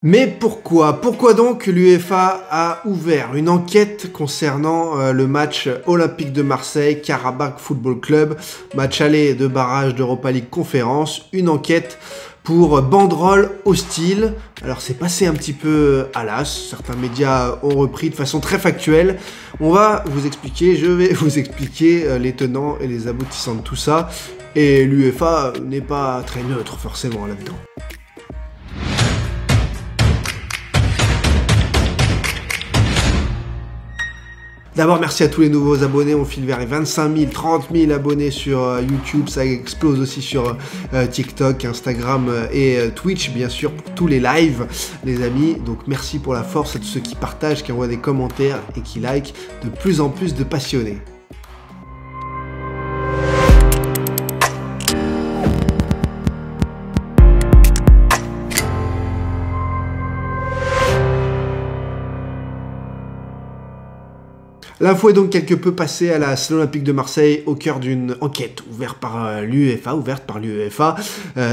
Mais pourquoi? Pourquoi donc l'UEFA a ouvert une enquête concernant le match olympique de Marseille, Karabakh Football Club, match aller de barrage d'Europa League Conférence, une enquête pour banderole hostile. Alors c'est passé un petit peu à l'as, certains médias ont repris de façon très factuelle. On va vous expliquer, je vais vous expliquer les tenants et les aboutissants de tout ça. Et l'UEFA n'est pas très neutre forcément là-dedans. D'abord, merci à tous les nouveaux abonnés, on file vers les 25 000, 30 000 abonnés sur YouTube, ça explose aussi sur TikTok, Instagram et Twitch, bien sûr, pour tous les lives, les amis. Donc merci pour la force à tous ceux qui partagent, qui envoient des commentaires et qui like, de plus en plus de passionnés. L'info est donc quelque peu passée à la Salle Olympique de Marseille au cœur d'une enquête ouverte par l'UEFA.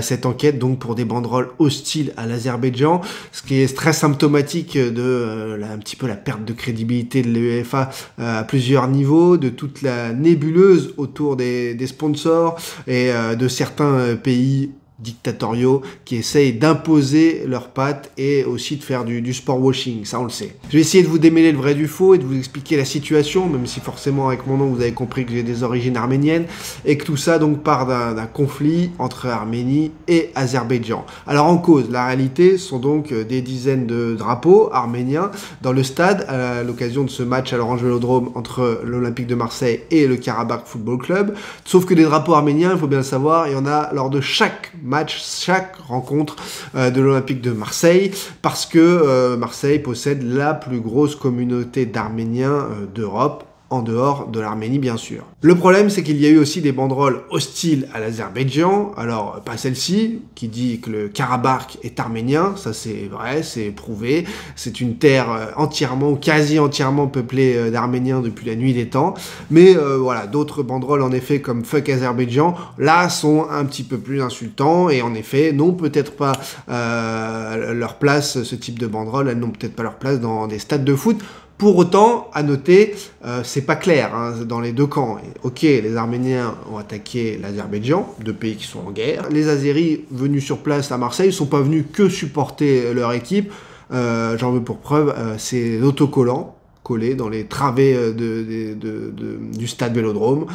Cette enquête donc pour des banderoles hostiles à l'Azerbaïdjan, ce qui est très symptomatique de un petit peu la perte de crédibilité de l'UEFA à plusieurs niveaux, de toute la nébuleuse autour des sponsors et de certains pays dictatoriaux qui essayent d'imposer leurs pattes et aussi de faire du sport washing, ça on le sait. Je vais essayer de vous démêler le vrai du faux et de vous expliquer la situation, même si forcément avec mon nom vous avez compris que j'ai des origines arméniennes et que tout ça donc part d'un conflit entre Arménie et Azerbaïdjan. Alors en cause, la réalité sont donc des dizaines de drapeaux arméniens dans le stade à l'occasion de ce match à l'Orange Vélodrome entre l'Olympique de Marseille et le Karabakh Football Club. Sauf que des drapeaux arméniens, il faut bien le savoir, il y en a lors de chaque match, chaque rencontre de l'Olympique de Marseille, parce que Marseille possède la plus grosse communauté d'Arméniens d'Europe, en dehors de l'Arménie bien sûr. Le problème c'est qu'il y a eu aussi des banderoles hostiles à l'Azerbaïdjan, alors pas celle-ci qui dit que le Karabakh est arménien, ça c'est vrai, c'est prouvé, c'est une terre entièrement ou quasi entièrement peuplée d'Arméniens depuis la nuit des temps, mais voilà, d'autres banderoles en effet comme Fuck Azerbaïdjan, là sont un petit peu plus insultants et en effet n'ont peut-être pas leur place, ce type de banderoles, elles n'ont peut-être pas leur place dans des stades de foot. Pour autant, à noter, c'est pas clair hein, dans les deux camps. Et, ok, les Arméniens ont attaqué l'Azerbaïdjan, deux pays qui sont en guerre. Les Azéris venus sur place à Marseille ne sont pas venus que supporter leur équipe. J'en veux pour preuve ces autocollants collés dans les travées du stade Vélodrome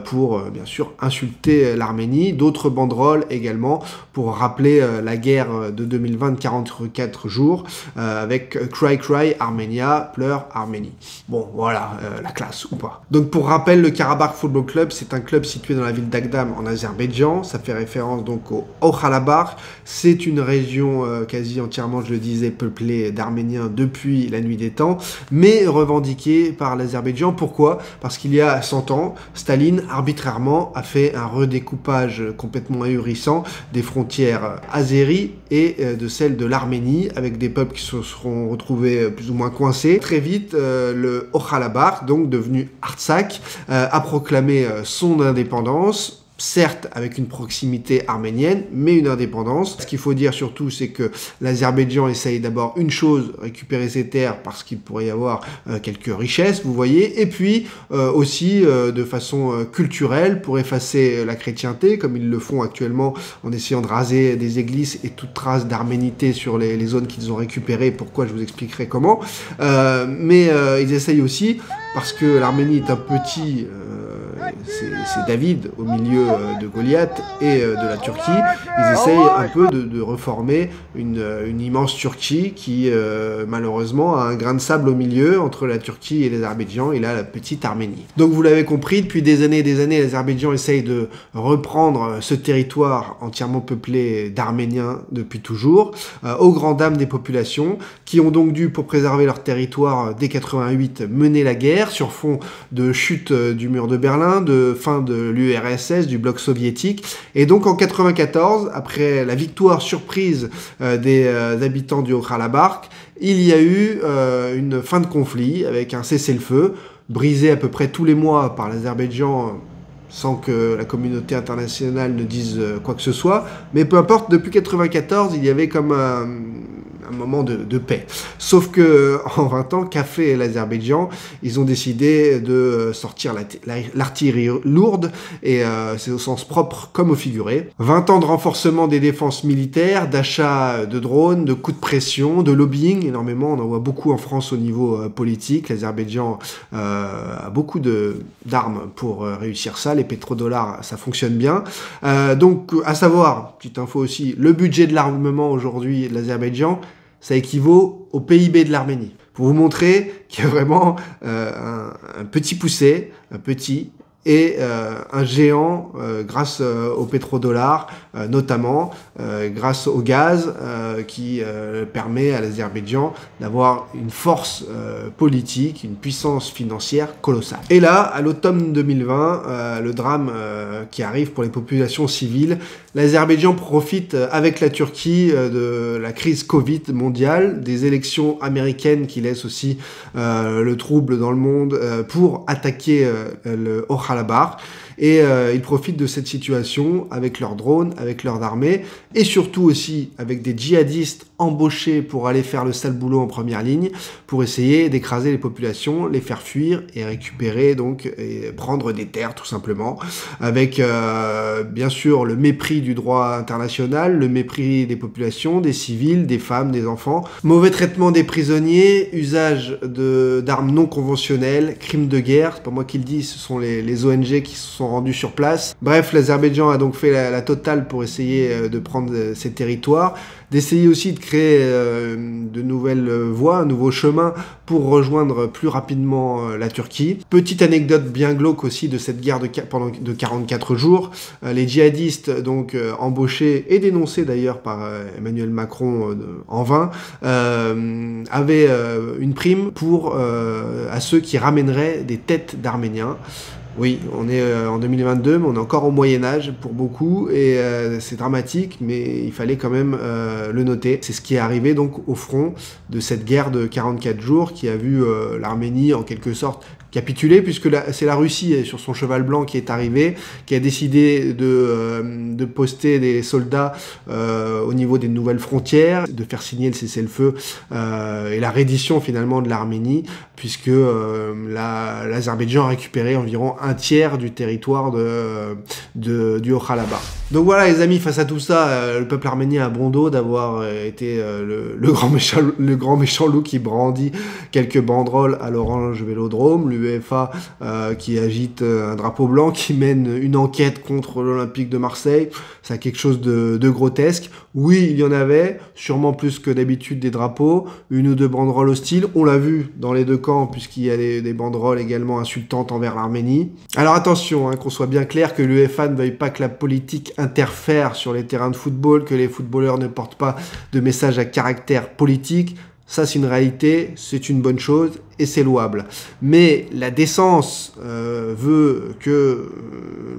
pour bien sûr insulter l'Arménie, d'autres banderoles également pour rappeler la guerre de 2020 de 44 jours avec Cry Cry Armenia, pleure Arménie. Bon voilà, la classe ou pas. Donc pour rappel, le Karabakh Football Club c'est un club situé dans la ville d'Agdam en Azerbaïdjan, ça fait référence donc au Haut-Karabakh, c'est une région quasi entièrement, je le disais, peuplée d'Arméniens depuis la nuit des temps, mais revendiqué par l'Azerbaïdjan. Pourquoi? Parce qu'il y a 100 ans, Staline, arbitrairement, a fait un redécoupage complètement ahurissant des frontières azéries et de celles de l'Arménie, avec des peuples qui se seront retrouvés plus ou moins coincés. Très vite, le Haut-Karabakh, donc devenu Artsakh, a proclamé son indépendance, certes avec une proximité arménienne, mais une indépendance. Ce qu'il faut dire surtout, c'est que l'Azerbaïdjan essaye d'abord une chose, récupérer ses terres parce qu'il pourrait y avoir quelques richesses, vous voyez, et puis aussi de façon culturelle pour effacer la chrétienté, comme ils le font actuellement en essayant de raser des églises et toute trace d'arménité sur les zones qu'ils ont récupérées. Pourquoi, je vous expliquerai comment. Mais ils essayent aussi, parce que l'Arménie est un petit... c'est David au milieu de Goliath et de la Turquie. Ils essayent un peu de reformer une immense Turquie qui malheureusement a un grain de sable au milieu entre la Turquie et l'Azerbaïdjan et là la petite Arménie. Donc vous l'avez compris, depuis des années et des années, l'Azerbaïdjan essaye de reprendre ce territoire entièrement peuplé d'Arméniens depuis toujours, aux grandes dames des populations qui ont donc dû, pour préserver leur territoire dès 88, mener la guerre sur fond de chute du mur de Berlin, de fin de l'URSS, du bloc soviétique. Et donc en 94, après la victoire surprise des habitants du Haut-Karabakh, il y a eu une fin de conflit avec un cessez-le-feu, brisé à peu près tous les mois par l'Azerbaïdjan sans que la communauté internationale ne dise quoi que ce soit. Mais peu importe, depuis 94, il y avait comme un moment de paix. Sauf que en 20 ans, qu'a fait l'Azerbaïdjan? Ils ont décidé de sortir l'artillerie lourde, et c'est au sens propre comme au figuré. 20 ans de renforcement des défenses militaires, d'achat de drones, de coups de pression, de lobbying, énormément. On en voit beaucoup en France au niveau politique. L'Azerbaïdjan a beaucoup d'armes pour réussir ça. Les pétrodollars, ça fonctionne bien. Donc, à savoir, petite info aussi, le budget de l'armement aujourd'hui de l'Azerbaïdjan, ça équivaut au PIB de l'Arménie. Pour vous montrer qu'il y a vraiment un petit poussé, un petit, et un géant grâce au pétrodollar, notamment grâce au gaz qui permet à l'Azerbaïdjan d'avoir une force politique, une puissance financière colossale. Et là, à l'automne 2020, le drame qui arrive pour les populations civiles, l'Azerbaïdjan profite avec la Turquie de la crise Covid mondiale, des élections américaines qui laissent aussi le trouble dans le monde pour attaquer le Haut-Karabakh. Et ils profitent de cette situation avec leurs drones, avec leurs armées, et surtout aussi avec des djihadistes embauchés pour aller faire le sale boulot en première ligne, pour essayer d'écraser les populations, les faire fuir et récupérer, donc, et prendre des terres tout simplement, avec bien sûr le mépris du droit international, le mépris des populations, des civils, des femmes, des enfants, mauvais traitement des prisonniers, usage d'armes non conventionnelles, crimes de guerre, c'est pas moi qui le dis, ce sont les ONG qui se sont rendus sur place. Bref, l'Azerbaïdjan a donc fait la totale pour essayer de prendre ces territoires, d'essayer aussi de créer de nouvelles voies, un nouveau chemin pour rejoindre plus rapidement la Turquie. Petite anecdote bien glauque aussi de cette guerre de 44 jours. Les djihadistes, donc embauchés et dénoncés d'ailleurs par Emmanuel Macron en vain, avaient une prime pour à ceux qui ramèneraient des têtes d'Arméniens. Oui, on est en 2022, mais on est encore au Moyen-Âge pour beaucoup, et c'est dramatique, mais il fallait quand même le noter. C'est ce qui est arrivé donc au front de cette guerre de 44 jours qui a vu l'Arménie en quelque sorte capituler, puisque c'est la Russie sur son cheval blanc qui est arrivée, qui a décidé de poster des soldats au niveau des nouvelles frontières, de faire signer le cessez-le-feu et la reddition finalement de l'Arménie, puisque l'Azerbaïdjan a récupéré environ un tiers du territoire du Haut-Karabakh. Donc voilà les amis, face à tout ça, le peuple arménien a bon dos d'avoir été le grand méchant loup qui brandit quelques banderoles à l'Orange Vélodrome, l'UEFA qui agite un drapeau blanc, qui mène une enquête contre l'Olympique de Marseille. C'est quelque chose de grotesque. Oui, il y en avait, sûrement plus que d'habitude des drapeaux, une ou deux banderoles hostiles. On l'a vu dans les deux camps, puisqu'il y a des banderoles également insultantes envers l'Arménie. Alors attention, qu'on soit bien clair, que l'UEFA ne veuille pas que la politique interfère sur les terrains de football, que les footballeurs ne portent pas de messages à caractère politique. Ça, c'est une réalité, c'est une bonne chose et c'est louable. Mais la décence veut que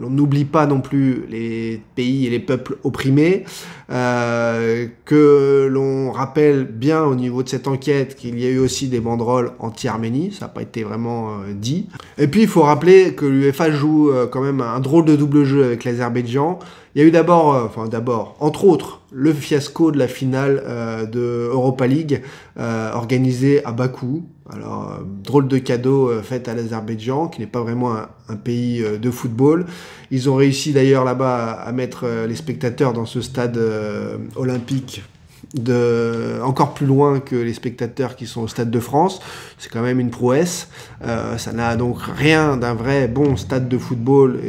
l'on n'oublie pas non plus les pays et les peuples opprimés, que l'on rappelle bien au niveau de cette enquête qu'il y a eu aussi des banderoles anti-Arménie, ça n'a pas été vraiment dit. Et puis, il faut rappeler que l'UEFA joue quand même un drôle de double jeu avec l'Azerbaïdjan. Il y a eu d'abord, entre autres, le fiasco de la finale de Europa League organisée à Bakou. Alors, drôle de cadeau fait à l'Azerbaïdjan, qui n'est pas vraiment un pays de football. Ils ont réussi d'ailleurs là-bas à mettre les spectateurs dans ce stade olympique encore plus loin que les spectateurs qui sont au Stade de France. C'est quand même une prouesse. Ça n'a donc rien d'un vrai bon stade de football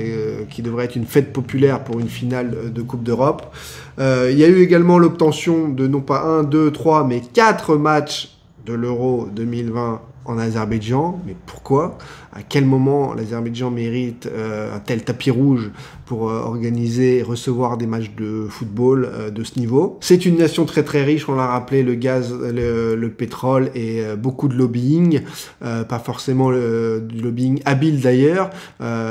qui devrait être une fête populaire pour une finale de Coupe d'Europe. Il y a eu également l'obtention de non pas 1, 2, 3, mais 4 matchs de l'Euro 2020 en Azerbaïdjan. Mais pourquoi? À quel moment l'Azerbaïdjan mérite un tel tapis rouge pour organiser et recevoir des matchs de football de ce niveau? C'est une nation très très riche, on l'a rappelé, le gaz, le pétrole et beaucoup de lobbying, pas forcément du lobbying habile d'ailleurs.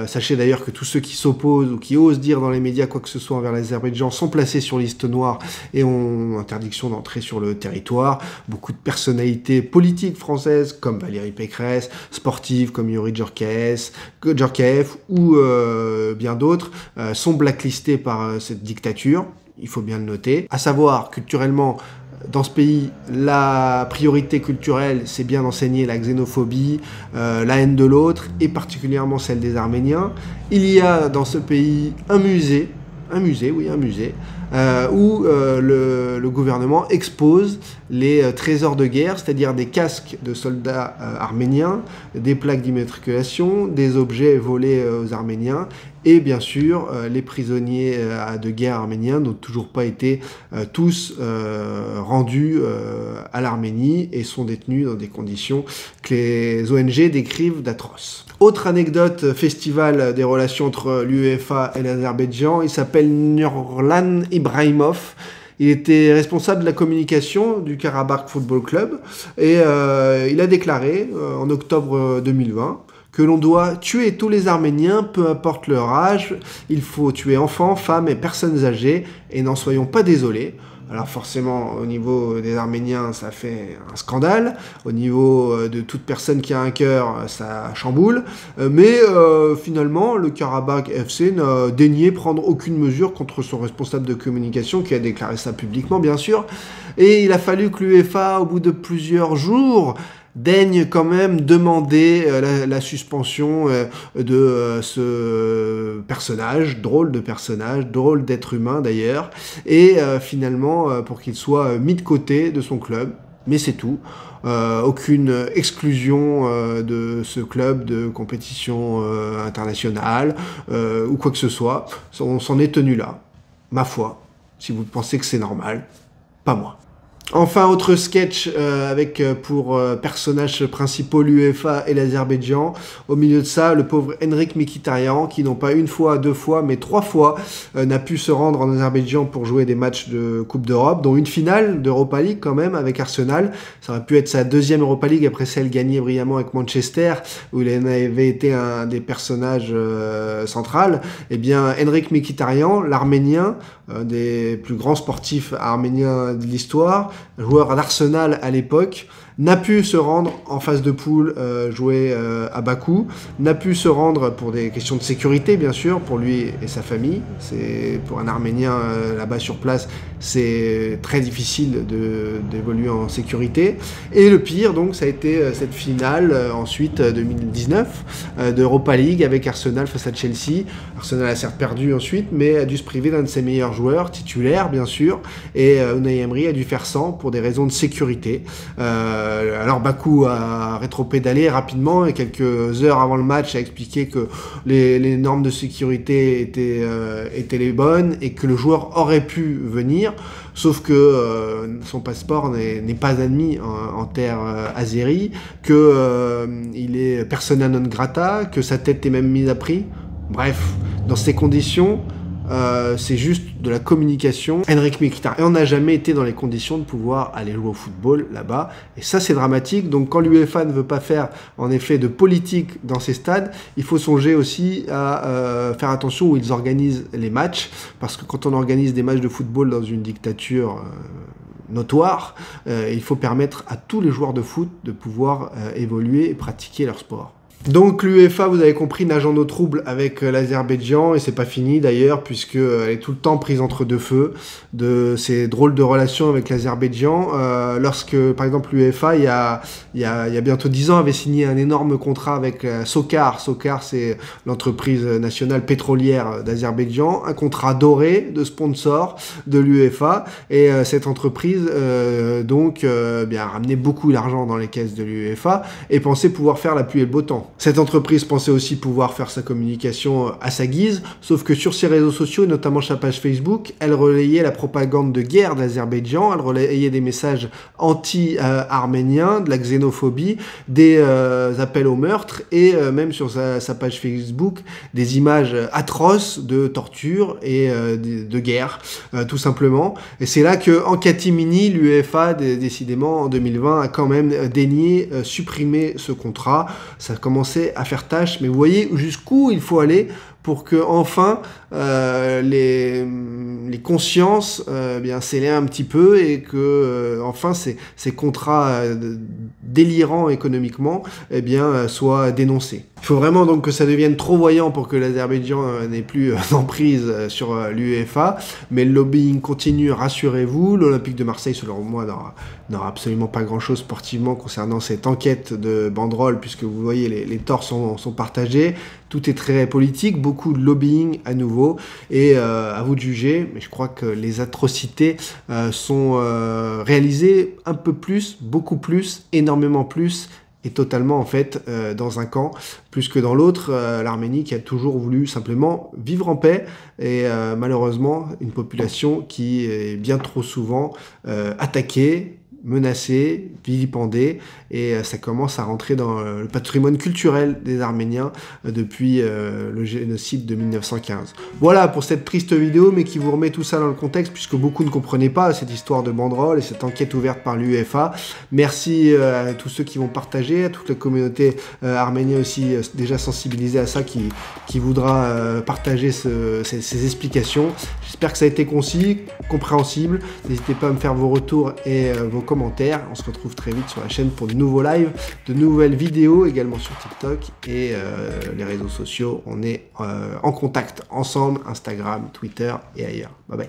Sachez d'ailleurs que tous ceux qui s'opposent ou qui osent dire dans les médias quoi que ce soit envers l'Azerbaïdjan sont placés sur liste noire et ont interdiction d'entrer sur le territoire. Beaucoup de personnalités politiques françaises comme Valérie Pécresse, sportives comme Yuri Djorkaeff ou bien d'autres sont blacklistés par cette dictature, il faut bien le noter. À savoir, culturellement, dans ce pays, la priorité culturelle, c'est bien d'enseigner la xénophobie, la haine de l'autre, et particulièrement celle des Arméniens. Il y a dans ce pays un musée, où le gouvernement expose les trésors de guerre, c'est-à-dire des casques de soldats arméniens, des plaques d'immatriculation, des objets volés aux Arméniens, et bien sûr les prisonniers de guerre arméniens n'ont toujours pas été tous rendus à l'Arménie et sont détenus dans des conditions que les ONG décrivent d'atroces. Autre anecdote, festival des relations entre l'UEFA et l'Azerbaïdjan, il s'appelle Nurlan Ibrahimov. Il était responsable de la communication du Karabakh Football Club et il a déclaré en octobre 2020 que l'on doit tuer tous les Arméniens, peu importe leur âge. Il faut tuer enfants, femmes et personnes âgées, et n'en soyons pas désolés. Alors forcément, au niveau des Arméniens, ça fait un scandale. Au niveau de toute personne qui a un cœur, ça chamboule. Mais finalement, le Karabakh FC n'a daigné prendre aucune mesure contre son responsable de communication, qui a déclaré ça publiquement, bien sûr. Et il a fallu que l'UEFA, au bout de plusieurs jours, daigne quand même demander la suspension de ce personnage, drôle d'être humain d'ailleurs, et finalement pour qu'il soit mis de côté de son club, mais c'est tout. Aucune exclusion de ce club de compétition internationale ou quoi que ce soit. On s'en est tenu là, ma foi, si vous pensez que c'est normal, pas moi. Enfin, autre sketch avec pour personnages principaux l'UEFA et l'Azerbaïdjan. Au milieu de ça, le pauvre Henrik Mkhitaryan, qui non pas une fois, deux fois, mais trois fois n'a pu se rendre en Azerbaïdjan pour jouer des matchs de Coupe d'Europe, dont une finale d'Europa League quand même avec Arsenal. Ça aurait pu être sa deuxième Europa League après celle gagnée brillamment avec Manchester, où il avait été un des personnages centrales. Eh bien, Henrik Mkhitaryan, l'Arménien, un des plus grands sportifs arméniens de l'histoire, joueur d'Arsenal à l'époque, n'a pu se rendre en phase de poule jouer à Bakou, n'a pu se rendre pour des questions de sécurité bien sûr, pour lui et sa famille. C'est pour un Arménien là-bas sur place, c'est très difficile d'évoluer en sécurité. Et le pire donc, ça a été cette finale ensuite 2019 d'Europa League avec Arsenal face à Chelsea. Arsenal a certes perdu ensuite, mais a dû se priver d'un de ses meilleurs joueurs, titulaires bien sûr, et Unai Emery a dû faire sans pour des raisons de sécurité. Alors Bakou a rétropédalé rapidement et quelques heures avant le match a expliqué que les normes de sécurité étaient les bonnes et que le joueur aurait pu venir, sauf que son passeport n'est pas admis en terre azérie, qu'il est persona non grata, que sa tête est même mise à prix. Bref, dans ces conditions, c'est juste de la communication. Henrik Mkhitaryan n'a jamais été dans les conditions de pouvoir aller jouer au football là-bas, et ça c'est dramatique. Donc quand l'UEFA ne veut pas faire en effet de politique dans ces stades, il faut songer aussi à faire attention où ils organisent les matchs, parce que quand on organise des matchs de football dans une dictature notoire, il faut permettre à tous les joueurs de foot de pouvoir évoluer et pratiquer leur sport. Donc l'UEFA, vous avez compris, nage en eau trouble avec l'Azerbaïdjan, et c'est pas fini d'ailleurs, puisqu'elle est tout le temps prise entre deux feux de ces drôles de relations avec l'Azerbaïdjan. Lorsque, par exemple, l'UEFA, il y a bientôt 10 ans, avait signé un énorme contrat avec SOCAR. SOCAR, c'est l'entreprise nationale pétrolière d'Azerbaïdjan, un contrat doré de sponsor de l'UEFA, et cette entreprise, a ramené beaucoup d'argent dans les caisses de l'UEFA, et pensait pouvoir faire la pluie et le beau temps. Cette entreprise pensait aussi pouvoir faire sa communication à sa guise, sauf que sur ses réseaux sociaux, et notamment sa page Facebook, elle relayait la propagande de guerre de l'Azerbaïdjan, elle relayait des messages anti-arméniens, de la xénophobie, des appels au meurtre, et même sur sa page Facebook, des images atroces de torture et de guerre, tout simplement. Et c'est là que, en catimini, l'UEFA, décidément, en 2020, a quand même daigné supprimer ce contrat. Ça commençait à faire tâche, mais vous voyez jusqu'où il faut aller pour que enfin les consciences bien s'éleient un petit peu et que enfin ces contrats délirants économiquement eh bien soient dénoncés. Il faut vraiment donc que ça devienne trop voyant pour que l'Azerbaïdjan n'ait plus d'emprise sur l'UEFA, mais le lobbying continue, rassurez-vous. L'Olympique de Marseille, selon moi, n'aura absolument pas grand-chose sportivement concernant cette enquête de banderole, puisque vous voyez, les torts sont partagés. Tout est très politique, beaucoup de lobbying à nouveau, et à vous de juger, mais je crois que les atrocités sont réalisées un peu plus, beaucoup plus, énormément plus, et totalement en fait dans un camp plus que dans l'autre, l'Arménie qui a toujours voulu simplement vivre en paix et malheureusement une population qui est bien trop souvent attaquée, menacée, vilipendée, et ça commence à rentrer dans le patrimoine culturel des Arméniens depuis le génocide de 1915. Voilà pour cette triste vidéo, mais qui vous remet tout ça dans le contexte, puisque beaucoup ne comprenaient pas cette histoire de banderole et cette enquête ouverte par l'UEFA. Merci à tous ceux qui vont partager, à toute la communauté arménienne aussi déjà sensibilisée à ça, qui voudra partager ces explications. J'espère que ça a été concis, compréhensible. N'hésitez pas à me faire vos retours et vos commentaires. On se retrouve très vite sur la chaîne pour de nouveaux lives, de nouvelles vidéos, également sur TikTok et les réseaux sociaux. On est en contact ensemble, Instagram, Twitter et ailleurs. Bye bye.